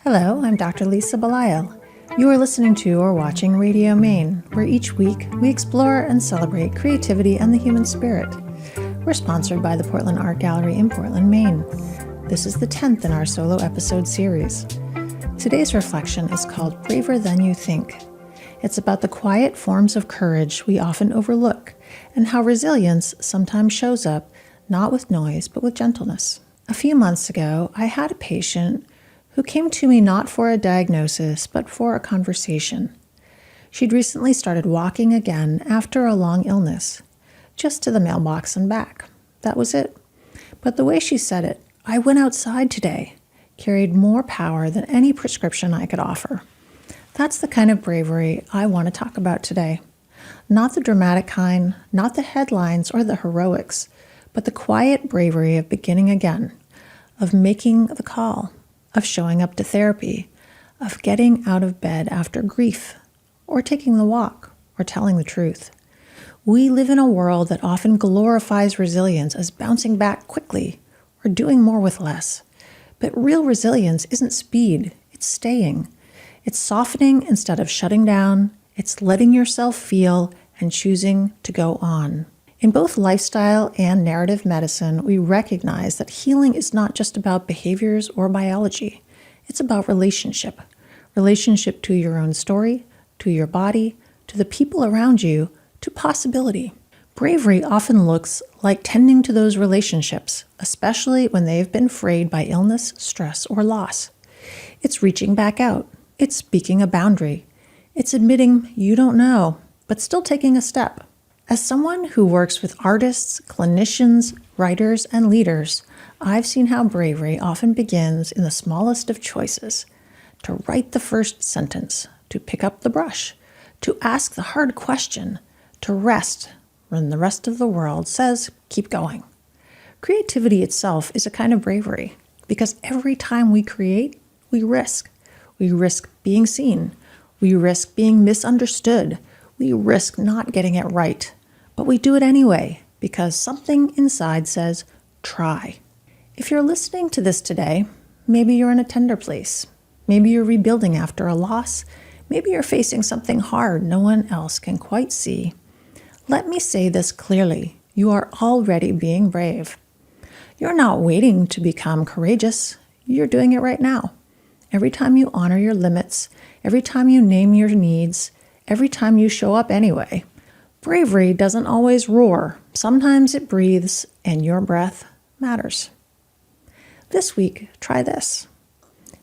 Hello, I'm Dr. Lisa Belisle. You are listening to or watching Radio Maine, where each week we explore and celebrate creativity and the human spirit. We're sponsored by the Portland Art Gallery in Portland, Maine. This is the 10th in our solo episode series. Today's reflection is called Braver Than You Think. It's about the quiet forms of courage we often overlook and how resilience sometimes shows up not with noise but with gentleness. A few months ago, I had a patient who came to me not for a diagnosis, but for a conversation. She'd recently started walking again after a long illness, just to the mailbox and back. That was it. But the way she said it, "I went outside today," carried more power than any prescription I could offer. That's the kind of bravery I want to talk about today. Not the dramatic kind, not the headlines or the heroics, but the quiet bravery of beginning again, of making the call, of showing up to therapy, of getting out of bed after grief, or taking the walk, or telling the truth. We live in a world that often glorifies resilience as bouncing back quickly or doing more with less. But real resilience isn't speed, it's staying. It's softening instead of shutting down. It's letting yourself feel and choosing to go on. In both lifestyle and narrative medicine, we recognize that healing is not just about behaviors or biology. It's about relationship. Relationship to your own story, to your body, to the people around you, to possibility. Bravery often looks like tending to those relationships, especially when they've been frayed by illness, stress, or loss. It's reaching back out. It's speaking a boundary. It's admitting you don't know, but still taking a step. As someone who works with artists, clinicians, writers, and leaders, I've seen how bravery often begins in the smallest of choices. To write the first sentence, to pick up the brush, to ask the hard question, to rest when the rest of the world says, keep going. Creativity itself is a kind of bravery because every time we create, we risk. We risk being seen. We risk being misunderstood. We risk not getting it right. But we do it anyway because something inside says, try. If you're listening to this today, maybe you're in a tender place. Maybe you're rebuilding after a loss. Maybe you're facing something hard no one else can quite see. Let me say this clearly. You are already being brave. You're not waiting to become courageous. You're doing it right now. Every time you honor your limits, every time you name your needs, every time you show up anyway. Bravery doesn't always roar. Sometimes it breathes, and your breath matters. This week, try this.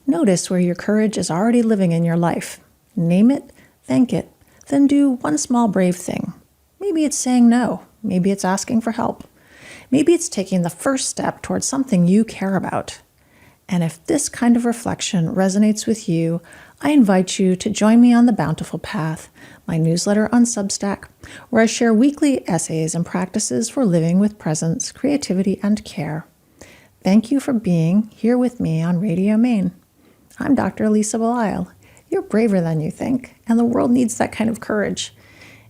Notice where your courage is already living in your life. Name it, thank it, then do one small brave thing. Maybe it's saying no. Maybe it's asking for help. Maybe it's taking the first step towards something you care about. And if this kind of reflection resonates with you, I invite you to join me on the Bountiful Path, my newsletter on Substack, where I share weekly essays and practices for living with presence, creativity, and care. Thank you for being here with me on Radio Maine. I'm Dr. Lisa Belisle. You're braver than you think, and the world needs that kind of courage.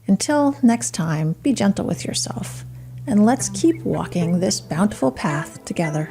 Until next time, be gentle with yourself, and let's keep walking this bountiful path together.